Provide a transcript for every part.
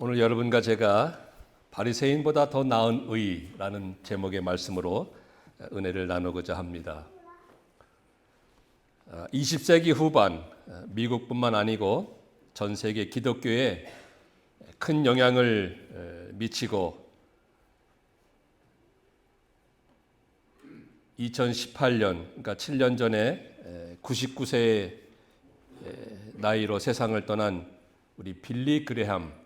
오늘 여러분과 제가 바리새인보다 더 나은 의라는 제목의 말씀으로 은혜를 나누고자 합니다. 20세기 후반 미국뿐만 아니고 전 세계 기독교에 큰 영향을 미치고 2018년, 그러니까 7년 전에 99세의 나이로 세상을 떠난 우리 빌리 그레함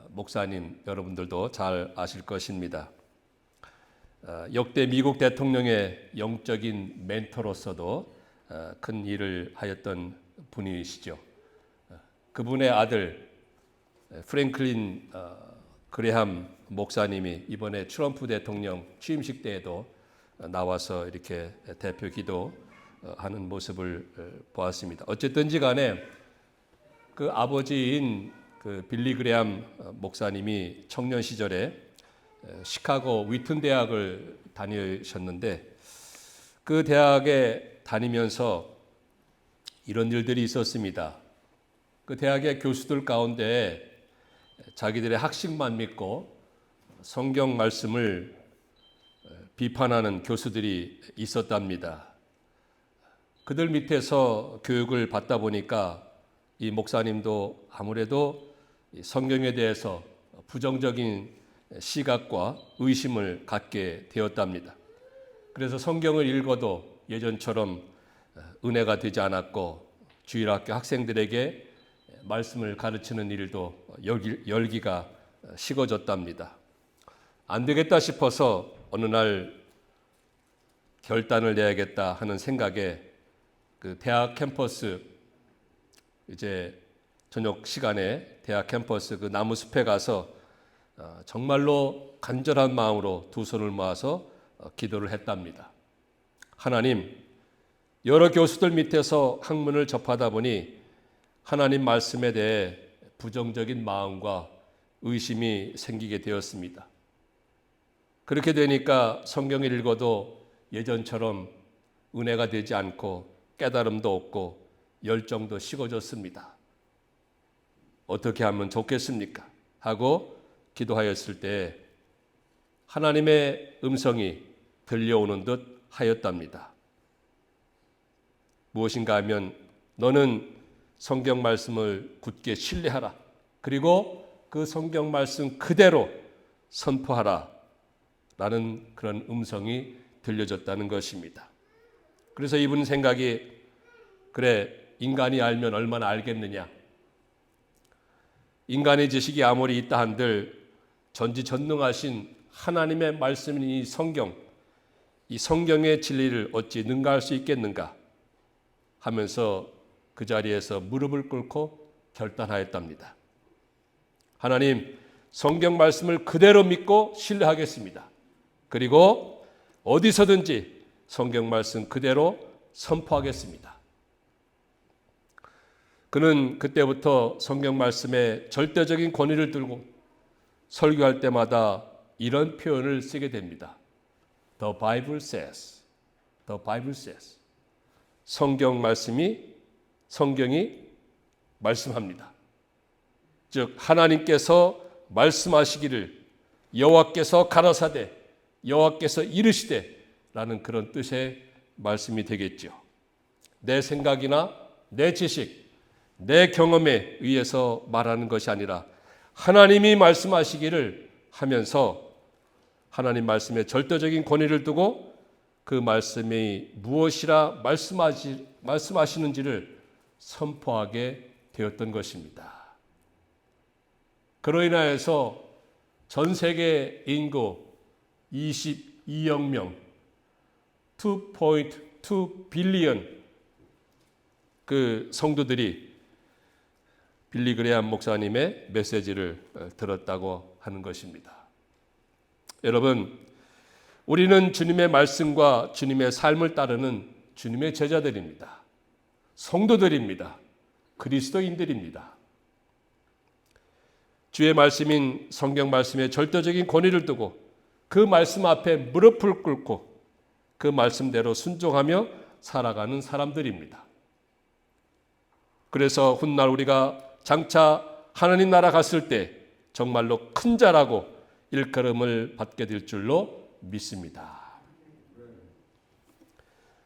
목사님 여러분들도 잘 아실 것입니다. 역대 미국 대통령의 영적인 멘토로서도 큰 일을 하였던 분이시죠. 그분의 아들 프랭클린 그레함 목사님이 이번에 트럼프 대통령 취임식 때에도 나와서 이렇게 대표 기도하는 모습을 보았습니다. 어쨌든지 간에 그 아버지인 그 빌리 그레함 목사님이 청년 시절에 시카고 위튼 대학을 다니셨는데 그 대학에 다니면서 이런 일들이 있었습니다. 그 대학의 교수들 가운데 자기들의 학식만 믿고 성경 말씀을 비판하는 교수들이 있었답니다. 그들 밑에서 교육을 받다 보니까 이 목사님도 아무래도 성경에 대해서 부정적인 시각과 의심을 갖게 되었답니다. 그래서 성경을 읽어도 예전처럼 은혜가 되지 않았고 주일학교 학생들에게 말씀을 가르치는 일도 열기가 식어졌답니다. 안 되겠다 싶어서 어느 날 결단을 내야겠다 하는 생각에 그 대학 캠퍼스 이제 저녁 시간에 대학 캠퍼스 그 나무 숲에 가서 정말로 간절한 마음으로 두 손을 모아서 기도를 했답니다. 하나님, 여러 교수들 밑에서 학문을 접하다 보니 하나님 말씀에 대해 부정적인 마음과 의심이 생기게 되었습니다. 그렇게 되니까 성경을 읽어도 예전처럼 은혜가 되지 않고 깨달음도 없고 열정도 식어졌습니다. 어떻게 하면 좋겠습니까? 하고 기도하였을 때 하나님의 음성이 들려오는 듯 하였답니다. 무엇인가 하면 너는 성경 말씀을 굳게 신뢰하라. 그리고 그 성경 말씀 그대로 선포하라. 라는 그런 음성이 들려졌다는 것입니다. 그래서 이분 생각이 그래, 인간이 알면 얼마나 알겠느냐. 인간의 지식이 아무리 있다 한들 전지전능하신 하나님의 말씀인 이 성경의 진리를 어찌 능가할 수 있겠는가 하면서 그 자리에서 무릎을 꿇고 결단하였답니다. 하나님, 성경 말씀을 그대로 믿고 신뢰하겠습니다. 그리고 어디서든지 성경 말씀 그대로 선포하겠습니다. 그는 그때부터 성경 말씀에 절대적인 권위를 들고 설교할 때마다 이런 표현을 쓰게 됩니다. The Bible says. The Bible says. 성경이 말씀합니다. 즉 하나님께서 말씀하시기를 여호와께서 가라사대 여호와께서 이르시되 라는 그런 뜻의 말씀이 되겠죠. 내 생각이나 내 지식, 내 경험에 의해서 말하는 것이 아니라 하나님이 말씀하시기를 하면서 하나님 말씀에 절대적인 권위를 두고 그 말씀이 무엇이라 말씀하시는지를 선포하게 되었던 것입니다. 그로 인하여서 전 세계 인구 22억 명, 2.2 빌리언 그 성도들이 빌리 그레함 목사님의 메시지를 들었다고 하는 것입니다. 여러분, 우리는 주님의 말씀과 주님의 삶을 따르는 주님의 제자들입니다. 성도들입니다. 그리스도인들입니다. 주의 말씀인 성경 말씀에 절대적인 권위를 두고 그 말씀 앞에 무릎을 꿇고 그 말씀대로 순종하며 살아가는 사람들입니다. 그래서 훗날 우리가 장차 하나님 나라 갔을 때 정말로 큰 자라고 일컬음을 받게 될 줄로 믿습니다.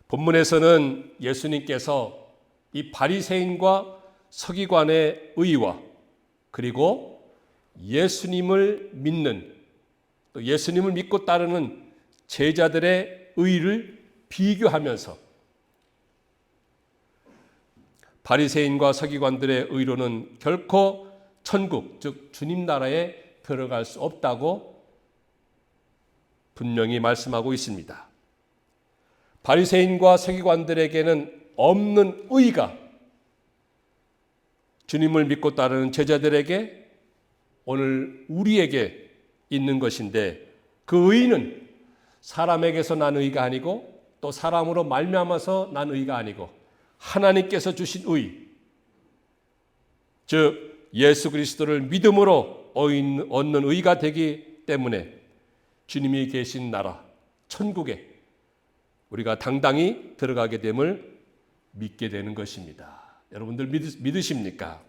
본문에서는 예수님께서 이 바리새인과 서기관의 의와 그리고 예수님을 믿는 또 예수님을 믿고 따르는 제자들의 의를 비교하면서 바리새인과 서기관들의 의로는 결코 천국, 즉 주님 나라에 들어갈 수 없다고 분명히 말씀하고 있습니다. 바리새인과 서기관들에게는 없는 의가 주님을 믿고 따르는 제자들에게 오늘 우리에게 있는 것인데, 그 의는 사람에게서 난 의가 아니고 또 사람으로 말미암아서 난 의가 아니고 하나님께서 주신 의, 즉 예수 그리스도를 믿음으로 얻는 의가 되기 때문에 주님이 계신 나라 천국에 우리가 당당히 들어가게 됨을 믿게 되는 것입니다. 여러분들 믿으십니까?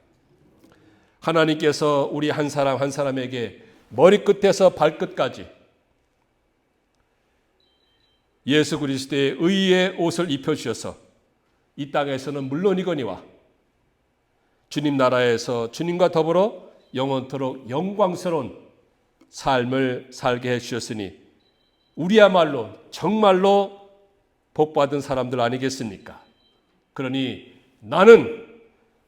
하나님께서 우리 한 사람 한 사람에게 머리끝에서 발끝까지 예수 그리스도의 의의 옷을 입혀주셔서 이 땅에서는 물론이거니와 주님 나라에서 주님과 더불어 영원토록 영광스러운 삶을 살게 해주셨으니 우리야말로 정말로 복받은 사람들 아니겠습니까? 그러니 나는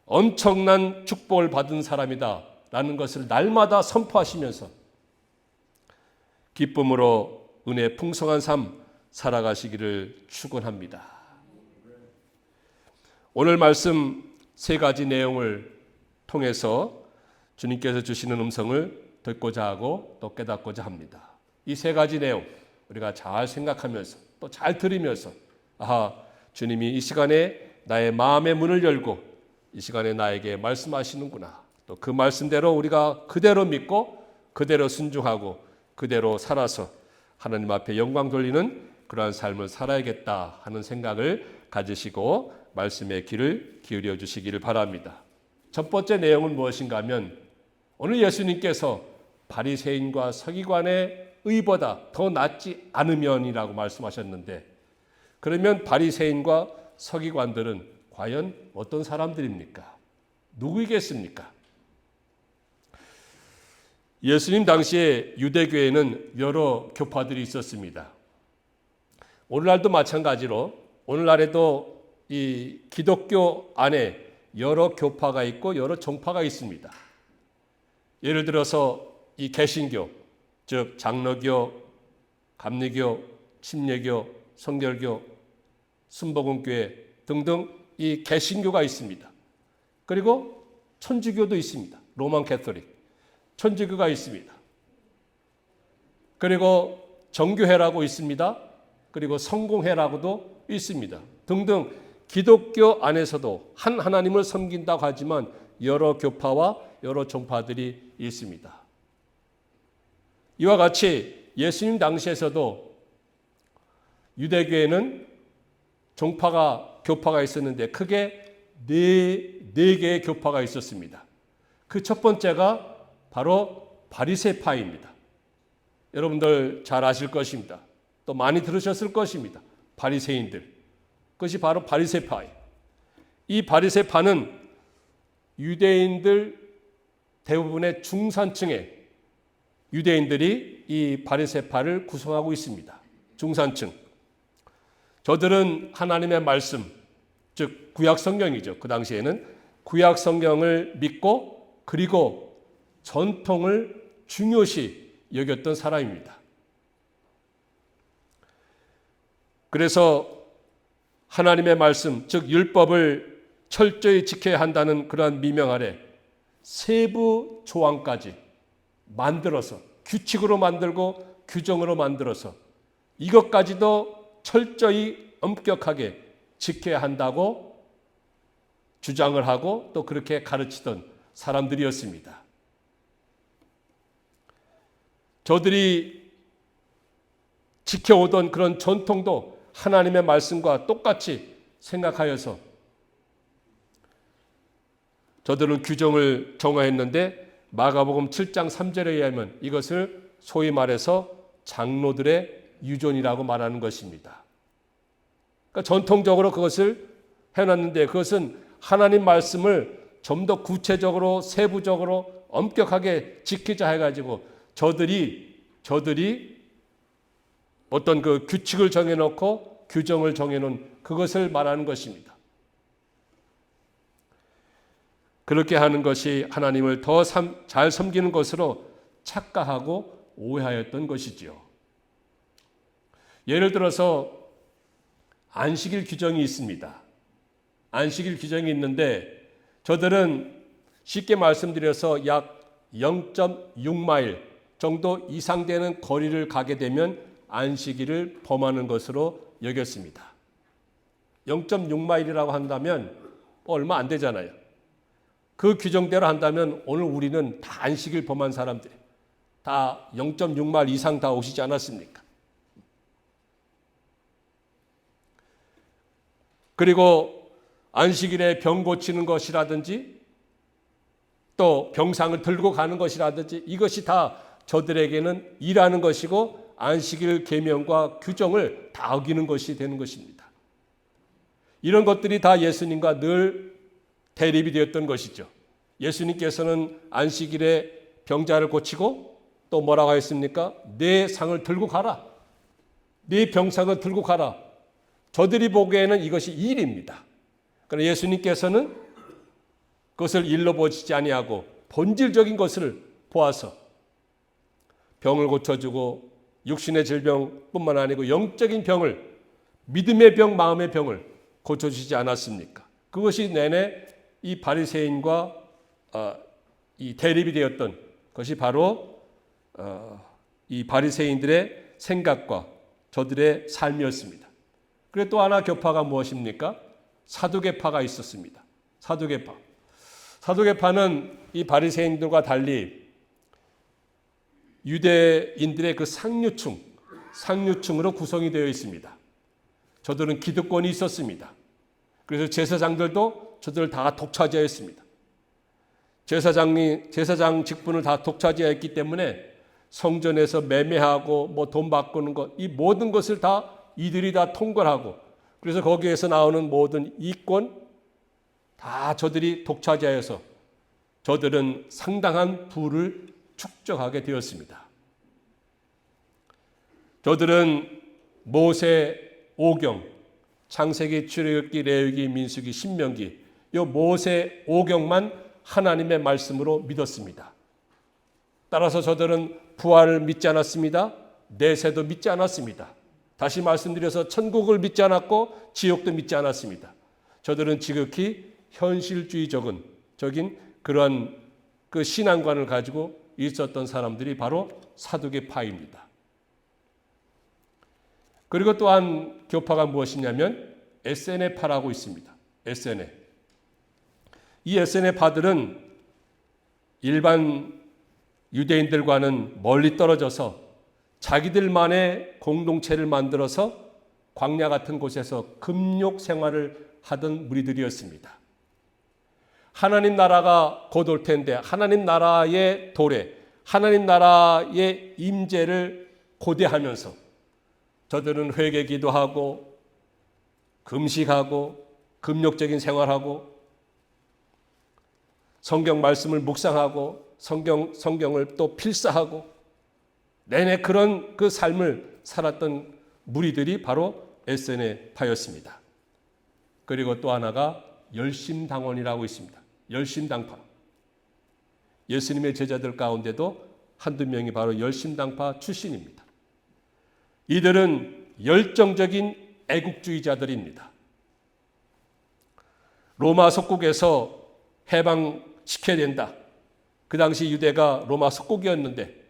엄청난 축복을 받은 사람이다 라는 것을 날마다 선포하시면서 기쁨으로 은혜 풍성한 삶 살아가시기를 축원합니다. 오늘 말씀 세 가지 내용을 통해서 주님께서 주시는 음성을 듣고자 하고 또 깨닫고자 합니다. 이 세 가지 내용 우리가 잘 생각하면서 또 잘 들으면서 주님이 이 시간에 나의 마음의 문을 열고 이 시간에 나에게 말씀하시는구나. 또 그 말씀대로 우리가 그대로 믿고 그대로 순종하고 그대로 살아서 하나님 앞에 영광 돌리는 그러한 삶을 살아야겠다 하는 생각을 가지시고 말씀의 귀를 기울여 주시기를 바랍니다. 첫 번째 내용은 무엇인가 하면 오늘 예수님께서 바리새인과 서기관의 의보다 더 낫지 않으면이라고 말씀하셨는데, 그러면 바리새인과 서기관들은 과연 어떤 사람들입니까? 누구이겠습니까? 예수님 당시에 유대교회는 여러 교파들이 있었습니다. 오늘날도 마찬가지로 오늘날에도 이 기독교 안에 여러 교파가 있고 여러 종파가 있습니다. 예를 들어서 이 개신교, 즉 장로교, 감리교, 침례교, 성결교, 순복음교회 등등 이 개신교가 있습니다. 그리고 천주교도 있습니다. 로만 캐토릭, 천주교가 있습니다. 그리고 정교회라고 있습니다. 그리고 성공회라고도 있습니다. 등등 기독교 안에서도 한 하나님을 섬긴다고 하지만 여러 교파와 여러 종파들이 있습니다. 이와 같이 예수님 당시에서도 유대교회는 교파가 있었는데 크게 네 개의 교파가 있었습니다. 그 첫 번째가 바로 바리새파입니다. 여러분들 잘 아실 것입니다. 또 많이 들으셨을 것입니다. 바리새인들. 그것이 바로 바리새파예요. 이 바리새파는 유대인들 대부분의 중산층의 유대인들이 이 바리새파를 구성하고 있습니다. 중산층. 저들은 하나님의 말씀, 즉 구약 성경이죠. 그 당시에는 구약 성경을 믿고 그리고 전통을 중요시 여겼던 사람입니다. 그래서 하나님의 말씀, 즉 율법을 철저히 지켜야 한다는 그러한 미명 아래 세부 조항까지 만들어서 규칙으로 만들고 규정으로 만들어서 이것까지도 철저히 엄격하게 지켜야 한다고 주장을 하고 또 그렇게 가르치던 사람들이었습니다. 저들이 지켜오던 그런 전통도 하나님의 말씀과 똑같이 생각하여서 저들은 규정을 정하였는데 마가복음 7장 3절에 의하면 이것을 소위 말해서 장로들의 유존이라고 말하는 것입니다. 그러니까 전통적으로 그것을 해놨는데 그것은 하나님 말씀을 좀 더 구체적으로 세부적으로 엄격하게 지키자 해가지고 저들이 어떤 그 규칙을 정해놓고 규정을 정해놓은 그것을 말하는 것입니다. 그렇게 하는 것이 하나님을 더 잘 섬기는 것으로 착각하고 오해하였던 것이지요. 예를 들어서 안식일 규정이 있습니다. 안식일 규정이 있는데 저들은 쉽게 말씀드려서 약 0.6마일 정도 이상 되는 거리를 가게 되면 안식일을 범하는 것으로 여겼습니다. 0.6마일이라고 한다면 얼마 안 되잖아요. 그 규정대로 한다면 오늘 우리는 다 안식일 범한 사람들 다 0.6마일 이상 다 오시지 않았습니까? 그리고 안식일에 병 고치는 것이라든지 또 병상을 들고 가는 것이라든지 이것이 다 저들에게는 일하는 것이고 안식일 계명과 규정을 다 어기는 것이 되는 것입니다. 이런 것들이 다 예수님과 늘 대립이 되었던 것이죠. 예수님께서는 안식일에 병자를 고치고 또 뭐라고 했습니까? 내 상을 들고 가라. 네 병상을 들고 가라. 저들이 보기에는 이것이 일입니다. 그러나 예수님께서는 그것을 일로 보시지 아니하고 본질적인 것을 보아서 병을 고쳐주고 육신의 질병뿐만 아니고 영적인 병을 믿음의 병, 마음의 병을 고쳐주시지 않았습니까? 그것이 내내 이 바리새인과 이 대립이 되었던 것이 바로 이 바리새인들의 생각과 저들의 삶이었습니다. 그리고 또 하나 교파가 무엇입니까? 사두개파가 있었습니다. 사두개파는 이 바리새인들과 달리 유대인들의 그 상류층으로 구성이 되어 있습니다. 저들은 기득권이 있었습니다. 그래서 제사장들도 저들을 다 독차지하였습니다. 제사장 직분을 다 독차지하였기 때문에 성전에서 매매하고 뭐 돈 바꾸는 것, 이 모든 것을 다 이들이 다 통과하고 그래서 거기에서 나오는 모든 이권 다 저들이 독차지하여서 저들은 상당한 부를 축적하게 되었습니다. 저들은 모세 오경, 창세기, 출애굽기, 레위기, 민수기, 신명기 이 모세 오경만 하나님의 말씀으로 믿었습니다. 따라서 저들은 부활을 믿지 않았습니다. 내세도 믿지 않았습니다. 다시 말씀드려서 천국을 믿지 않았고 지옥도 믿지 않았습니다. 저들은 지극히 현실주의적인 그러한 그 신앙관을 가지고 있었던 사람들이 바로 사두개파입니다. 그리고 또한 교파가 무엇이냐면 에세네파라고 있습니다. 에세네. 이 에세네파들은 일반 유대인들과는 멀리 떨어져서 자기들만의 공동체를 만들어서 광야 같은 곳에서 금욕 생활을 하던 무리들이었습니다. 하나님 나라가 곧 올 텐데 하나님 나라의 도래, 하나님 나라의 임재를 고대하면서 저들은 회개 기도하고 금식하고 금욕적인 생활하고 성경 말씀을 묵상하고 성경을 또 필사하고 내내 그런 그 삶을 살았던 무리들이 바로 에세네파였습니다. 그리고 또 하나가 열심당원이라고 있습니다. 열심당파. 예수님의 제자들 가운데도 한두 명이 바로 열심당파 출신입니다. 이들은 열정적인 애국주의자들입니다. 로마 속국에서 해방시켜야 된다. 그 당시 유대가 로마 속국이었는데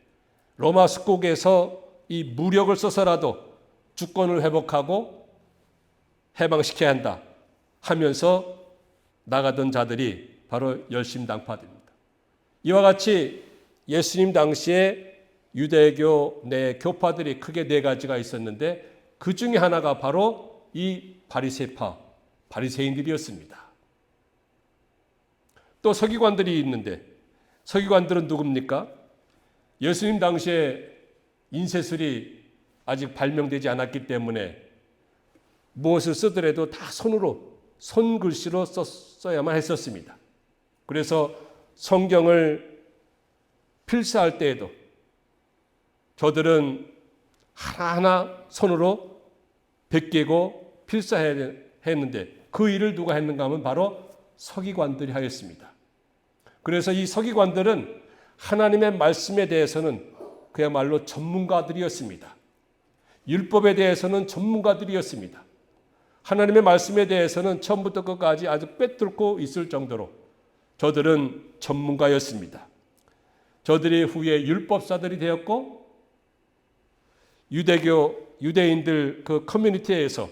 로마 속국에서 이 무력을 써서라도 주권을 회복하고 해방시켜야 한다 하면서 나가던 자들이 바로 열심당파들입니다. 이와 같이 예수님 당시에 유대교 내 교파들이 크게 네 가지가 있었는데 그 중에 하나가 바로 이 바리새인들이었습니다. 또 서기관들이 있는데 서기관들은 누굽니까? 예수님 당시에 인쇄술이 아직 발명되지 않았기 때문에 무엇을 쓰더라도 다 손으로, 손글씨로 써야만 했었습니다. 그래서 성경을 필사할 때에도 저들은 하나하나 손으로 베끼고 필사해야 했는데 그 일을 누가 했는가 하면 바로 서기관들이 하였습니다. 그래서 이 서기관들은 하나님의 말씀에 대해서는 그야말로 전문가들이었습니다. 율법에 대해서는 전문가들이었습니다. 하나님의 말씀에 대해서는 처음부터 끝까지 아주 꿰뚫고 있을 정도로 저들은 전문가였습니다. 저들이 후에 율법사들이 되었고 유대인들 그 커뮤니티에서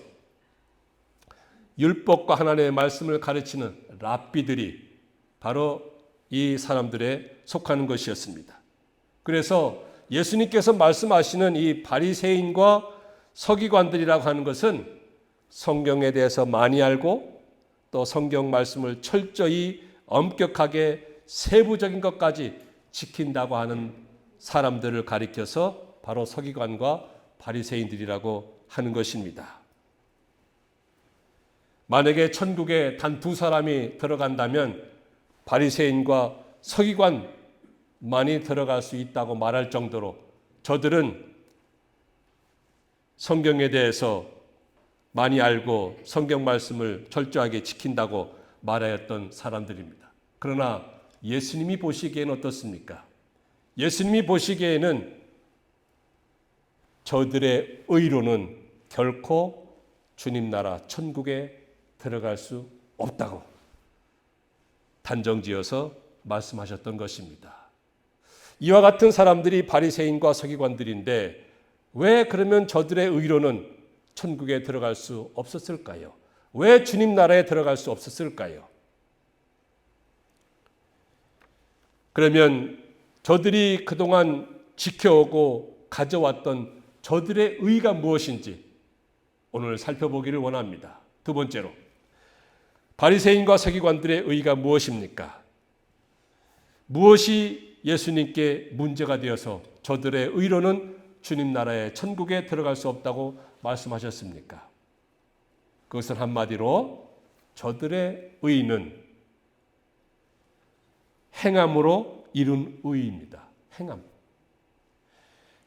율법과 하나님의 말씀을 가르치는 랍비들이 바로 이 사람들에 속하는 것이었습니다. 그래서 예수님께서 말씀하시는 이 바리새인과 서기관들이라고 하는 것은 성경에 대해서 많이 알고 또 성경 말씀을 철저히 엄격하게 세부적인 것까지 지킨다고 하는 사람들을 가리켜서 바로 서기관과 바리새인들이라고 하는 것입니다. 만약에 천국에 단 두 사람이 들어간다면 바리새인과 서기관만이 들어갈 수 있다고 말할 정도로 저들은 성경에 대해서 많이 알고 성경 말씀을 철저하게 지킨다고 말하였던 사람들입니다. 그러나 예수님이 보시기에는 어떻습니까? 예수님이 보시기에는 저들의 의로는 결코 주님 나라 천국에 들어갈 수 없다고 단정지어서 말씀하셨던 것입니다. 이와 같은 사람들이 바리새인과 서기관들인데 왜 그러면 저들의 의로는 천국에 들어갈 수 없었을까요? 왜 주님 나라에 들어갈 수 없었을까요? 그러면 저들이 그동안 지켜오고 가져왔던 저들의 의가 무엇인지 오늘 살펴보기를 원합니다. 두 번째로 바리새인과 서기관들의 의가 무엇입니까? 무엇이 예수님께 문제가 되어서 저들의 의로는 주님 나라의 천국에 들어갈 수 없다고 말씀하셨습니까? 그것은 한마디로 저들의 의는 행함으로 이룬 의입니다.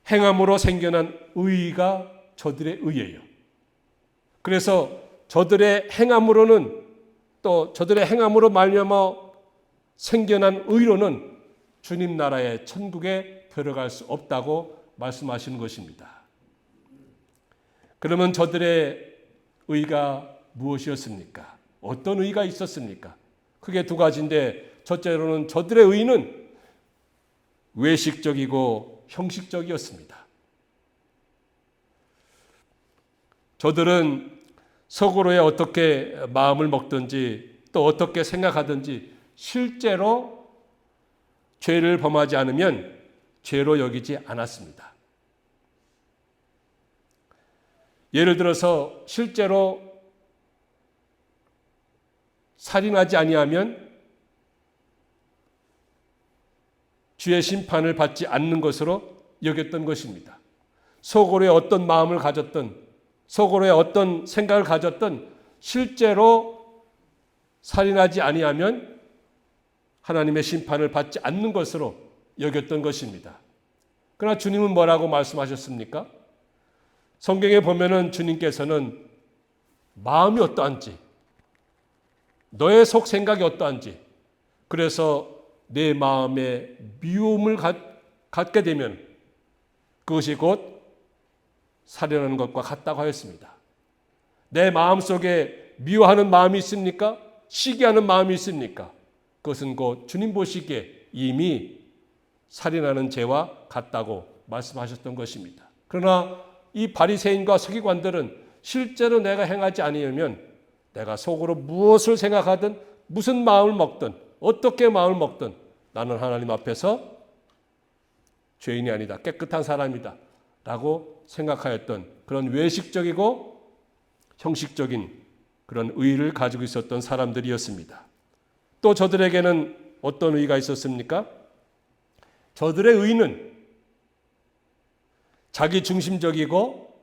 행함으로 생겨난 의가 저들의 의예요. 그래서 저들의 행함으로는 또 저들의 행함으로 말미암아 생겨난 의로는 주님 나라의 천국에 들어갈 수 없다고 말씀하시는 것입니다. 그러면 저들의 의가 무엇이었습니까? 어떤 의가 있었습니까? 크게 두 가지인데 첫째로는 저들의 의는 외식적이고 형식적이었습니다. 저들은 속으로에 어떻게 마음을 먹든지 또 어떻게 생각하든지 실제로 죄를 범하지 않으면 죄로 여기지 않았습니다. 예를 들어서 실제로 살인하지 아니하면 주의 심판을 받지 않는 것으로 여겼던 것입니다. 속으로의 어떤 마음을 가졌든 속으로의 어떤 생각을 가졌든 실제로 살인하지 아니하면 하나님의 심판을 받지 않는 것으로 여겼던 것입니다. 그러나 주님은 뭐라고 말씀하셨습니까? 성경에 보면은 주님께서는 마음이 어떠한지, 너의 속 생각이 어떠한지, 그래서 내 마음에 미움을 갖게 되면 그것이 곧 살인하는 것과 같다고 하였습니다. 내 마음속에 미워하는 마음이 있습니까? 시기하는 마음이 있습니까? 그것은 곧 주님 보시기에 이미 살인하는 죄와 같다고 말씀하셨던 것입니다. 그러나 이 바리새인과 서기관들은 실제로 내가 행하지 아니하면 내가 속으로 무엇을 생각하든 무슨 마음을 먹든 어떻게 마음을 먹든 나는 하나님 앞에서 죄인이 아니다. 깨끗한 사람이다. 라고 생각하였던 그런 외식적이고 형식적인 그런 의의를 가지고 있었던 사람들이었습니다. 또 저들에게는 어떤 의의가 있었습니까? 저들의 의는 자기 중심적이고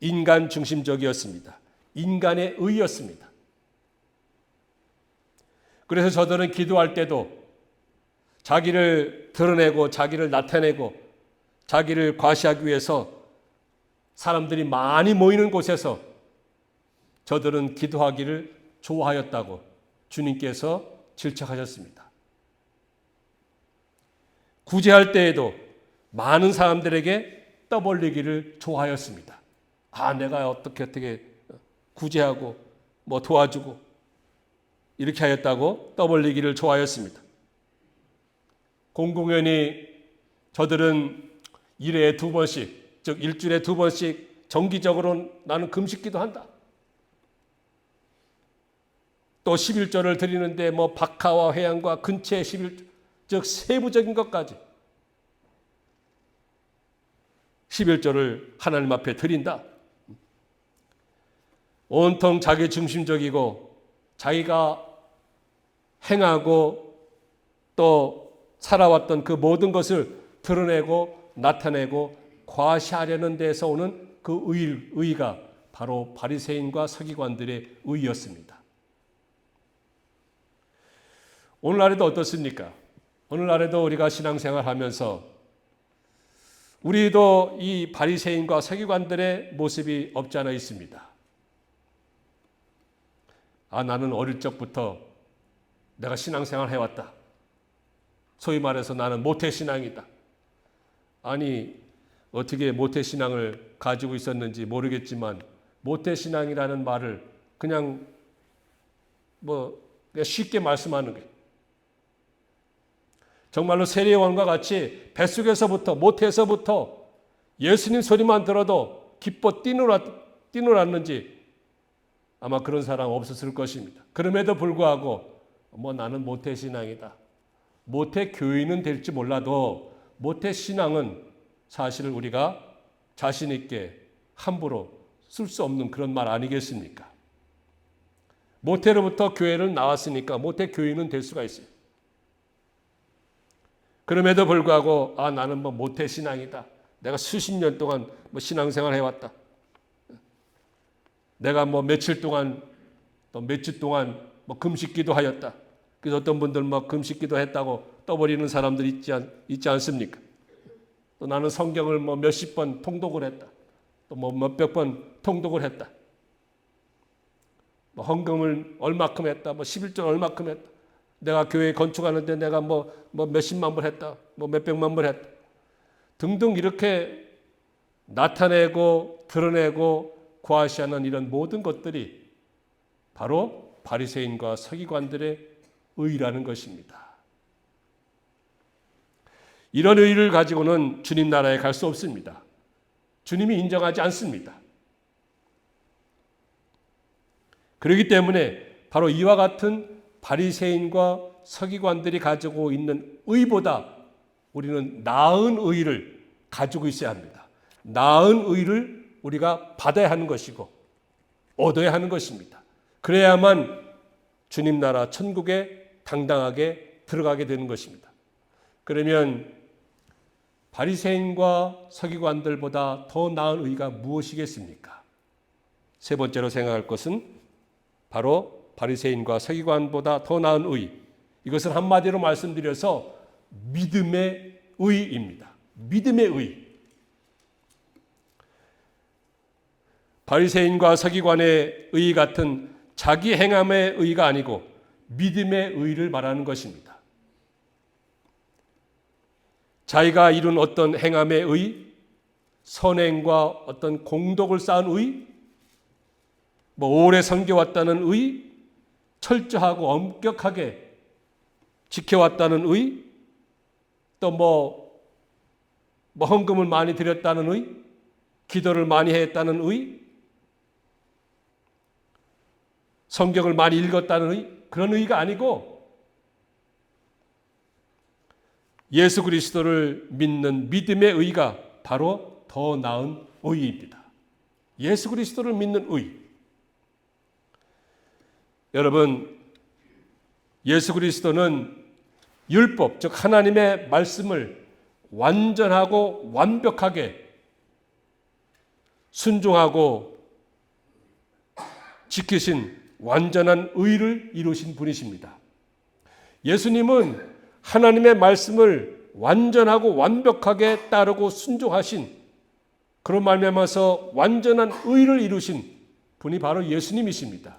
인간 중심적이었습니다. 인간의 의였습니다. 그래서 저들은 기도할 때도 자기를 드러내고 자기를 나타내고 자기를 과시하기 위해서 사람들이 많이 모이는 곳에서 저들은 기도하기를 좋아하였다고 주님께서 질책하셨습니다. 구제할 때에도 많은 사람들에게 떠벌리기를 좋아하였습니다. 내가 어떻게 구제하고 도와주고 이렇게 하였다고 떠벌리기를 좋아하였습니다. 공공연히 저들은 일에 2번씩, 즉 일주일에 2번씩 정기적으로 나는 금식기도 한다. 또 11조를 드리는데 박하와 회양과 근체 11조, 즉 세부적인 것까지 11조를 하나님 앞에 드린다. 온통 자기 중심적이고 자기가 행하고 또 살아왔던 그 모든 것을 드러내고 나타내고 과시하려는 데서 오는 그 의의가 바로 바리새인과 서기관들의 의의였습니다. 오늘날에도 어떻습니까? 오늘날에도 우리가 신앙생활하면서 우리도 이 바리새인과 서기관들의 모습이 없지 않아 있습니다. 나는 어릴 적부터 내가 신앙생활 해왔다. 소위 말해서 나는 모태신앙이다. 어떻게 모태신앙을 가지고 있었는지 모르겠지만 모태신앙이라는 말을 그냥 쉽게 말씀하는 거예요. 정말로 세례요한과 같이 뱃속에서부터 모태에서부터 예수님 소리만 들어도 기뻐 뛰놀았는지 아마 그런 사람 없었을 것입니다. 그럼에도 불구하고 나는 모태신앙이다. 모태교인은 될지 몰라도 모태신앙은 사실 우리가 자신 있게 함부로 쓸 수 없는 그런 말 아니겠습니까? 모태로부터 교회를 나왔으니까 모태교인은 될 수가 있어요. 그럼에도 불구하고 나는 모태신앙이다. 내가 수십 년 동안 신앙생활 해왔다. 내가 며칠 동안 또 몇 주 동안 금식기도 하였다. 그래서 어떤 분들 금식기도 했다고 떠버리는 사람들 있지 않습니까? 또 나는 성경을 몇십 번 통독을 했다. 또 몇백 번 통독을 했다. 헌금을 얼마큼 했다. 11조 얼마큼 했다. 내가 교회 건축하는데 내가 몇십만 불 했다. 몇백만 불 했다. 등등 이렇게 나타내고 드러내고 과시하는 이런 모든 것들이 바로 바리새인과 서기관들의 의라는 것입니다. 이런 의를 가지고는 주님 나라에 갈 수 없습니다. 주님이 인정하지 않습니다. 그렇기 때문에 바로 이와 같은 바리새인과 서기관들이 가지고 있는 의보다 우리는 나은 의를 가지고 있어야 합니다. 나은 의를 우리가 받아야 하는 것이고 얻어야 하는 것입니다. 그래야만 주님 나라 천국에 당당하게 들어가게 되는 것입니다. 그러면 바리새인과 서기관들보다 더 나은 의가 무엇이겠습니까? 세 번째로 생각할 것은 바로 바리새인과 서기관보다 더 나은 의. 이것은 한마디로 말씀드려서 믿음의 의입니다. 믿음의 의. 바리새인과 서기관의 의 같은 자기 행함의 의가 아니고 믿음의 의를 말하는 것입니다. 자기가 이룬 어떤 행함의 의, 선행과 어떤 공덕을 쌓은 의, 오래 섬겨왔다는 의, 철저하고 엄격하게 지켜왔다는 의, 또 헌금을 많이 드렸다는 의, 기도를 많이 했다는 의, 성경을 많이 읽었다는 의, 그런 의가 아니고 예수 그리스도를 믿는 믿음의 의가 바로 더 나은 의입니다. 예수 그리스도를 믿는 의. 여러분, 예수 그리스도는 율법, 즉 하나님의 말씀을 완전하고 완벽하게 순종하고 지키신 완전한 의를 이루신 분이십니다. 예수님은 하나님의 말씀을 완전하고 완벽하게 따르고 순종하신, 그런 말미암아서 완전한 의를 이루신 분이 바로 예수님이십니다.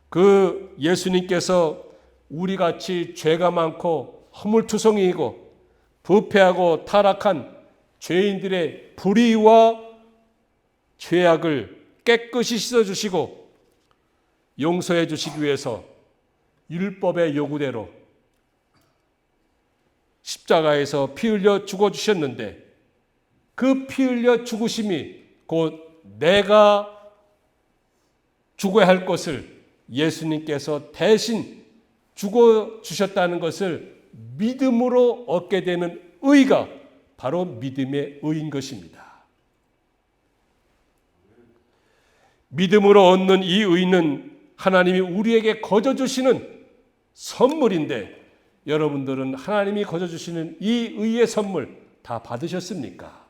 그 예수님께서 우리같이 죄가 많고 허물투성이이고 부패하고 타락한 죄인들의 불의와 죄악을 깨끗이 씻어주시고 용서해 주시기 위해서 율법의 요구대로 십자가에서 피 흘려 죽어주셨는데, 그 피 흘려 죽으심이 곧 내가 죽어야 할 것을 예수님께서 대신 죽어주셨다는 것을 믿음으로 얻게 되는 의가 바로 믿음의 의인 것입니다. 믿음으로 얻는 이 의는 하나님이 우리에게 거저주시는 선물인데, 여러분들은 하나님이 거저주시는 이 의의 선물 다 받으셨습니까?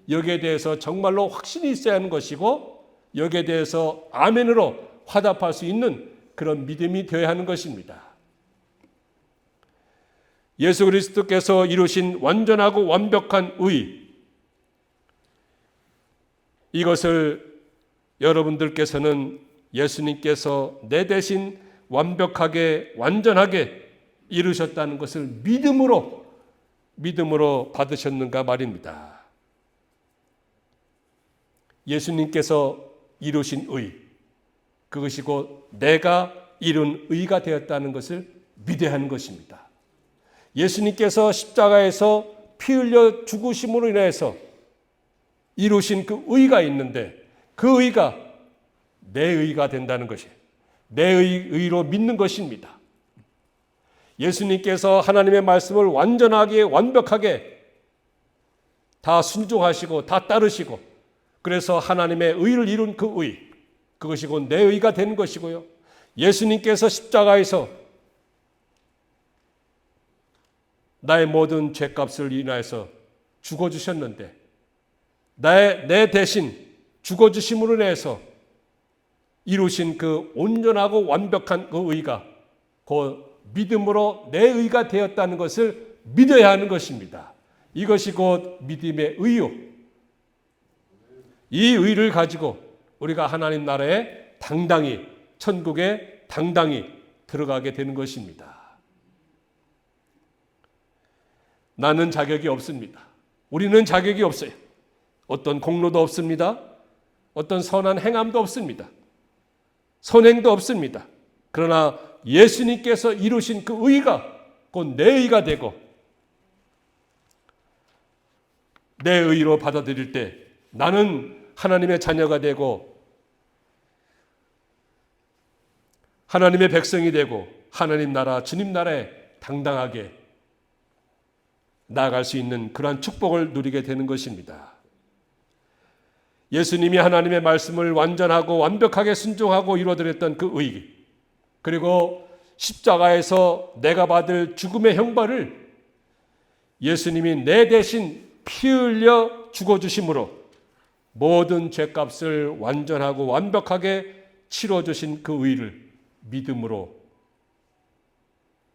여기에 대해서 정말로 확신이 있어야 하는 것이고, 여기에 대해서 아멘으로 화답할 수 있는 그런 믿음이 되어야 하는 것입니다. 예수 그리스도께서 이루신 완전하고 완벽한 의, 이것을 여러분들께서는 예수님께서 내 대신 완벽하게 완전하게 이루셨다는 것을 믿음으로 받으셨는가 말입니다. 예수님께서 이루신 의, 그것이 곧 내가 이룬 의가 되었다는 것을 믿어야 하는 것입니다. 예수님께서 십자가에서 피 흘려 죽으심으로 인해서 이루신 그 의가 있는데, 그 의가 내 의가 된다는 것이 내 의로 믿는 것입니다. 예수님께서 하나님의 말씀을 완전하게 완벽하게 다 순종하시고 다 따르시고, 그래서 하나님의 의를 이룬 그 의, 그것이 곧 내 의가 되는 것이고요. 예수님께서 십자가에서 나의 모든 죄값을 인하여서 죽어주셨는데, 내 대신 죽어주심으로 인해서 이루신 그 온전하고 완벽한 그 의가 곧 믿음으로 내 의가 되었다는 것을 믿어야 하는 것입니다. 이것이 곧 믿음의 의요. 이 의를 가지고 우리가 하나님 나라에 당당히, 천국에 당당히 들어가게 되는 것입니다. 나는 자격이 없습니다. 우리는 자격이 없어요. 어떤 공로도 없습니다. 어떤 선한 행함도 없습니다. 선행도 없습니다. 그러나 예수님께서 이루신 그 의가 곧 내 의가 되고, 내 의로 받아들일 때 나는 하나님의 자녀가 되고 하나님의 백성이 되고 하나님 나라, 주님 나라에 당당하게 나아갈 수 있는 그러한 축복을 누리게 되는 것입니다. 예수님이 하나님의 말씀을 완전하고 완벽하게 순종하고 이루어드렸던 그 의, 그리고 십자가에서 내가 받을 죽음의 형벌을 예수님이 내 대신 피 흘려 죽어주심으로 모든 죄값을 완전하고 완벽하게 치러주신 그 의를 믿음으로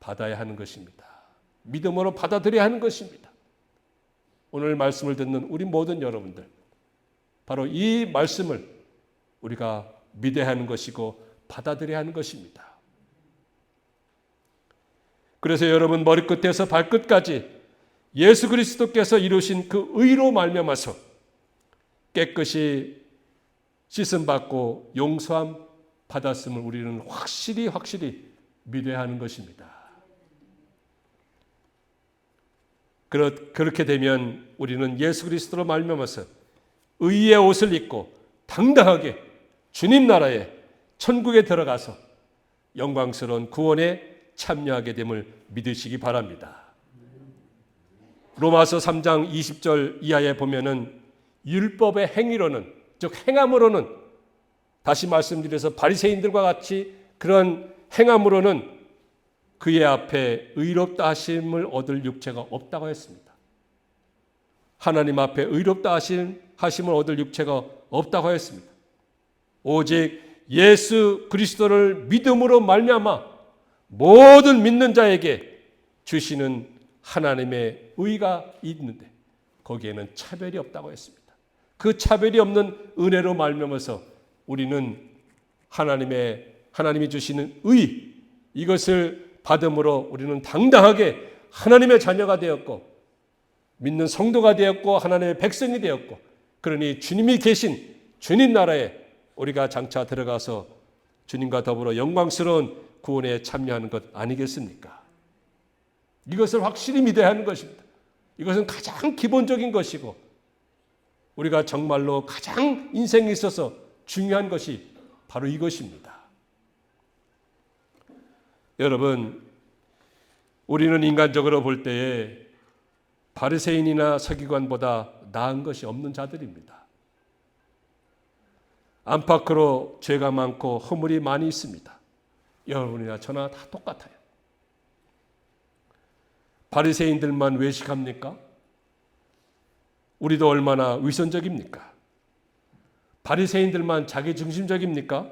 받아야 하는 것입니다. 믿음으로 받아들여야 하는 것입니다. 오늘 말씀을 듣는 우리 모든 여러분들, 바로 이 말씀을 우리가 믿어야 하는 것이고 받아들여야 하는 것입니다. 그래서 여러분 머리끝에서 발끝까지 예수 그리스도께서 이루신 그 의로 말미암아서 깨끗이 씻음받고 용서함 받았음을 우리는 확실히 믿어야 하는 것입니다. 그렇게 되면 우리는 예수 그리스도로 말미암아서 의의 옷을 입고 당당하게 주님 나라에 천국에 들어가서 영광스러운 구원에 참여하게 됨을 믿으시기 바랍니다. 로마서 3장 20절 이하에 보면은 율법의 행위로는, 즉 행함으로는, 다시 말씀드려서 바리새인들과 같이 그런 행함으로는 그의 앞에 의롭다 하심을 얻을 육체가 없다고 했습니다. 하나님 앞에 의롭다 하심을 얻을 육체가 없다고 했습니다. 오직 예수 그리스도를 믿음으로 말미암아 모든 믿는 자에게 주시는 하나님의 의가 있는데 거기에는 차별이 없다고 했습니다. 그 차별이 없는 은혜로 말미암아서 우리는 하나님이 주시는 의, 이것을 받음으로 우리는 당당하게 하나님의 자녀가 되었고 믿는 성도가 되었고 하나님의 백성이 되었고, 그러니 주님이 계신 주님 나라에 우리가 장차 들어가서 주님과 더불어 영광스러운 구원에 참여하는 것 아니겠습니까? 이것을 확실히 믿어야 하는 것입니다. 이것은 가장 기본적인 것이고 우리가 정말로 가장 인생에 있어서 중요한 것이 바로 이것입니다. 여러분, 우리는 인간적으로 볼 때에 바리새인이나 서기관보다 나은 것이 없는 자들입니다. 안팎으로 죄가 많고 허물이 많이 있습니다. 여러분이나 저나 다 똑같아요. 바리새인들만 외식합니까? 우리도 얼마나 위선적입니까? 바리새인들만 자기중심적입니까?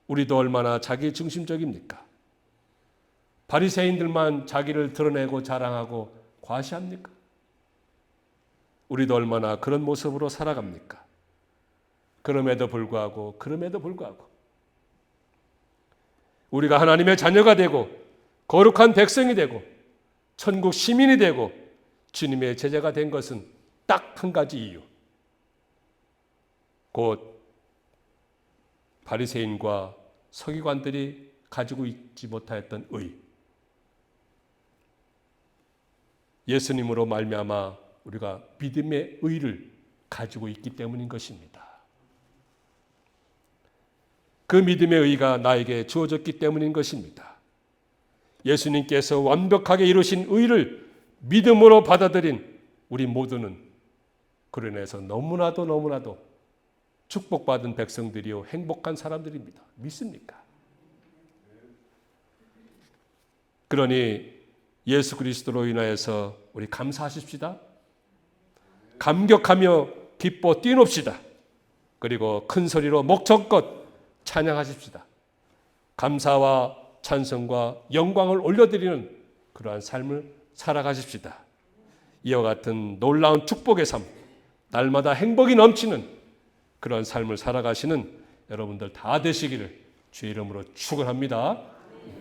우리도 얼마나 자기중심적입니까? 바리새인들만 자기를 드러내고 자랑하고 과시합니까? 우리도 얼마나 그런 모습으로 살아갑니까? 그럼에도 불구하고 우리가 하나님의 자녀가 되고 거룩한 백성이 되고 천국 시민이 되고 주님의 제자가 된 것은 딱 한 가지 이유, 곧 바리새인과 서기관들이 가지고 있지 못하였던 의, 예수님으로 말미암아 우리가 믿음의 의를 가지고 있기 때문인 것입니다. 그 믿음의 의가 나에게 주어졌기 때문인 것입니다. 예수님께서 완벽하게 이루신 의를 믿음으로 받아들인 우리 모두는 그로 인해서 너무나도 축복받은 백성들이요 행복한 사람들입니다. 믿습니까? 그러니 예수 그리스도로 인하여서 우리 감사하십시다. 감격하며 기뻐 뛰놉시다. 그리고 큰 소리로 목청껏 찬양하십시다. 감사와 찬송과 영광을 올려드리는 그러한 삶을 살아가십시다. 이와 같은 놀라운 축복의 삶, 날마다 행복이 넘치는 그런 삶을 살아가시는 여러분들 다 되시기를 주의 이름으로 축원합니다.